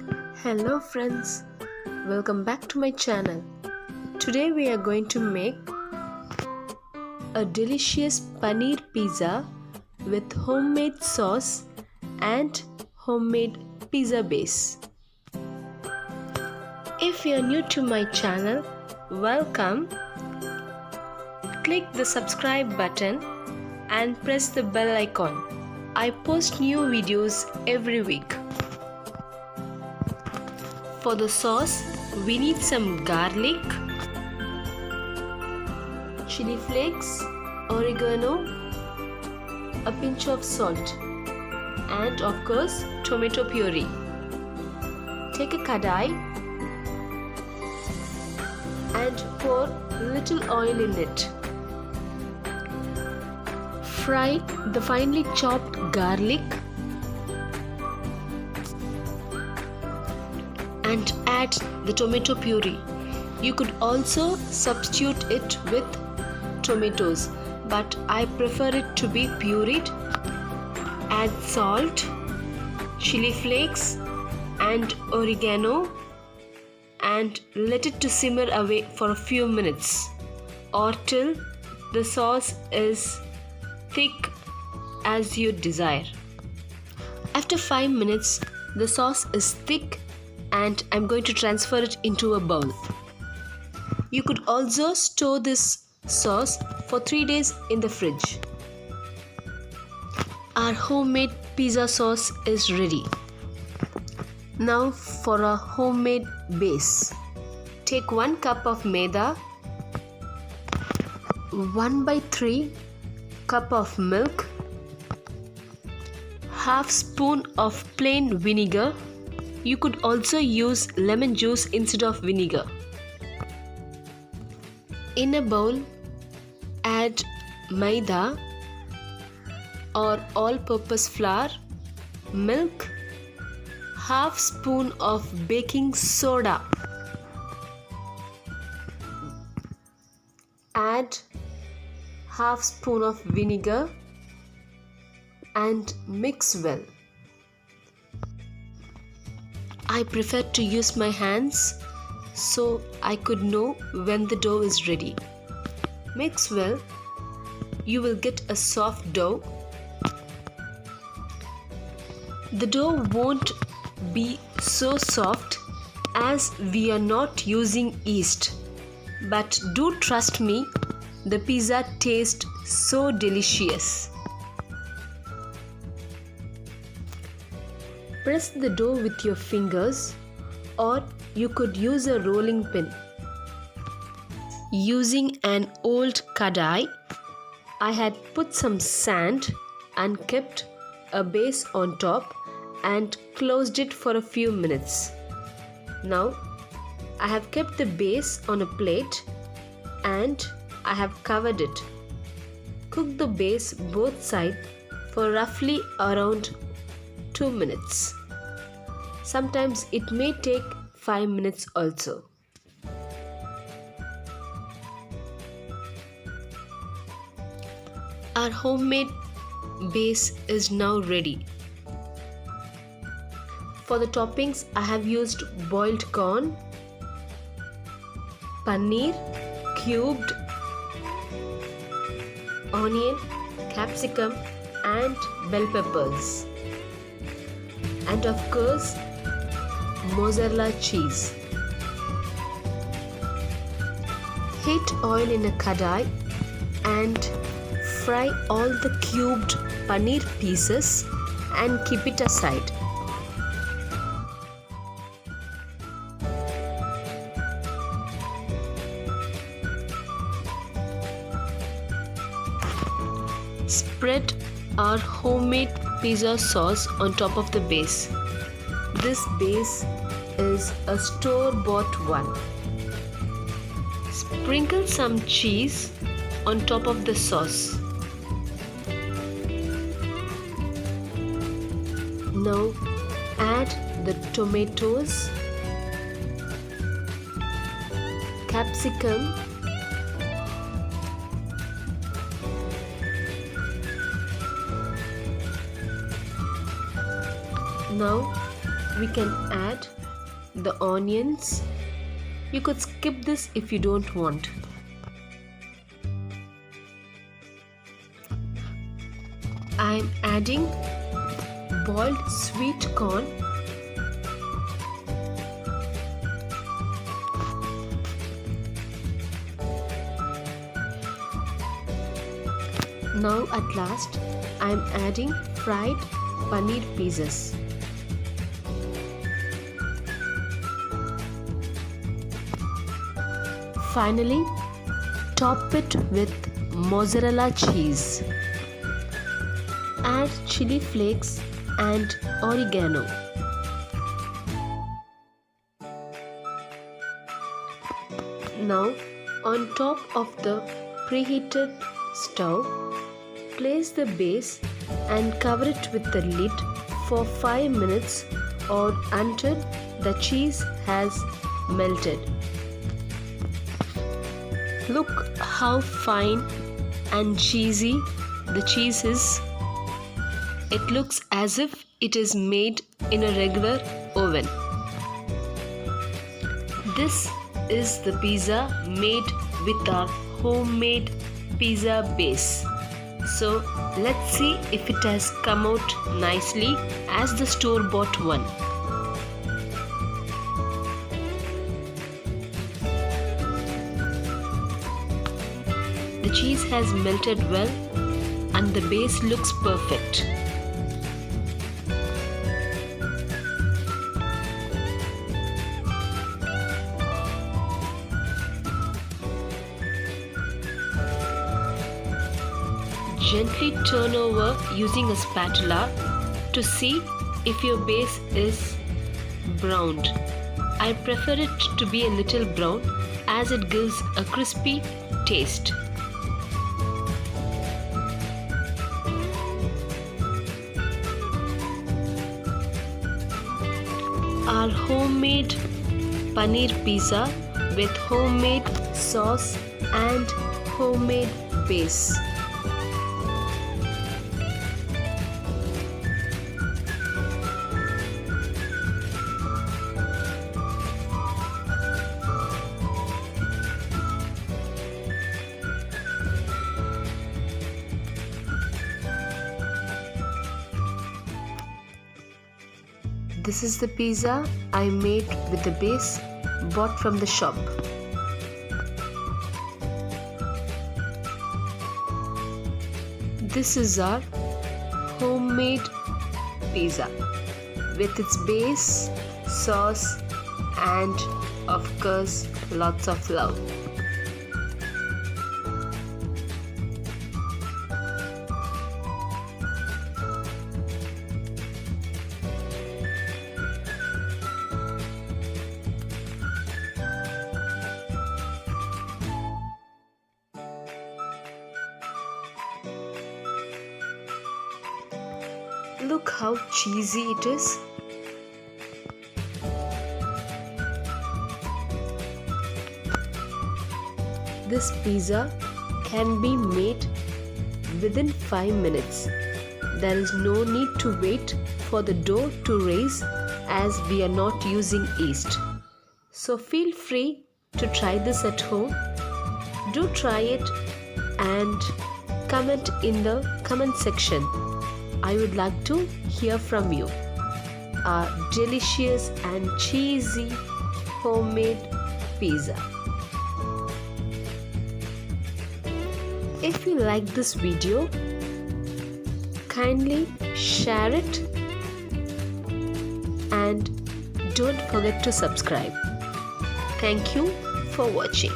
Hello friends, welcome back to my channel. Today we are going to make a delicious paneer pizza with homemade sauce and homemade pizza base. If you are new to my channel, welcome. Click the subscribe button and press the bell icon. I post new videos every week. For the sauce, we need some garlic, chili flakes, oregano, a pinch of salt, and of course tomato puree. Take a kadai and pour little oil in it. Fry the finely chopped garlic and add the tomato puree. You could also substitute it with tomatoes, but I prefer it to be pureed. Add salt, chili flakes and oregano and let it to simmer away for a few minutes or till the sauce is thick as you desire. After 5 minutes, the sauce is thick and I'm going to transfer it into a bowl. You could also store this sauce for 3 days in the fridge. Our homemade pizza sauce is ready. Now for a homemade base. Take 1 cup of maida, 1/3 cup of milk, half spoon of plain vinegar. You could also use lemon juice instead of vinegar. In a bowl, add maida or all-purpose flour, milk, half spoon of baking soda. Add half spoon of vinegar and mix well. I prefer to use my hands so I could know when the dough is ready. Mix well. You will get a soft dough. The dough won't be so soft as we are not using yeast, but do trust me, the pizza tastes so delicious. Press the dough with your fingers or you could use a rolling pin. Using an old kadai, I had put some sand and kept a base on top and closed it for a few minutes. Now I have kept the base on a plate and I have covered it. Cook the base both sides for roughly around 2 minutes. Sometimes it may take 5 minutes also. Our homemade base is now ready. For the toppings, I have used boiled corn, paneer, cubed, onion, capsicum and bell peppers, and of course mozzarella cheese. Heat oil in a kadai and fry all the cubed paneer pieces and keep it aside. Spread our homemade pizza sauce on top of the base. This base is a store-bought one. Sprinkle some cheese on top of the sauce. Now add the tomatoes, capsicum, Now we can add the onions. You could skip this if you don't want. I'm adding boiled sweet corn. Now at last, I'm adding fried paneer pieces. Finally, top it with mozzarella cheese. Add chili flakes and oregano. Now, on top of the preheated stove, place the base and cover it with the lid for 5 minutes or until the cheese has melted. Look how fine and cheesy the cheese is. It looks as if it is made in a regular oven. This is the pizza made with our homemade pizza base. So let's see if it has come out nicely as the store-bought one. The cheese has melted well and the base looks perfect. Gently turn over using a spatula to see if your base is browned. I prefer it to be a little brown as it gives a crispy taste. Our homemade paneer pizza with homemade sauce and homemade base. This is the pizza I made with the base bought from the shop. This is our homemade pizza with its base, sauce, and of course lots of love. Look how cheesy it is. This pizza can be made within 5 minutes. There is no need to wait for the dough to rise as we are not using yeast. So feel free to try this at home. Do try it and comment in the comment section. I would like to hear from you. A delicious and cheesy homemade pizza. If you like this video, kindly share it and don't forget to subscribe. Thank you for watching.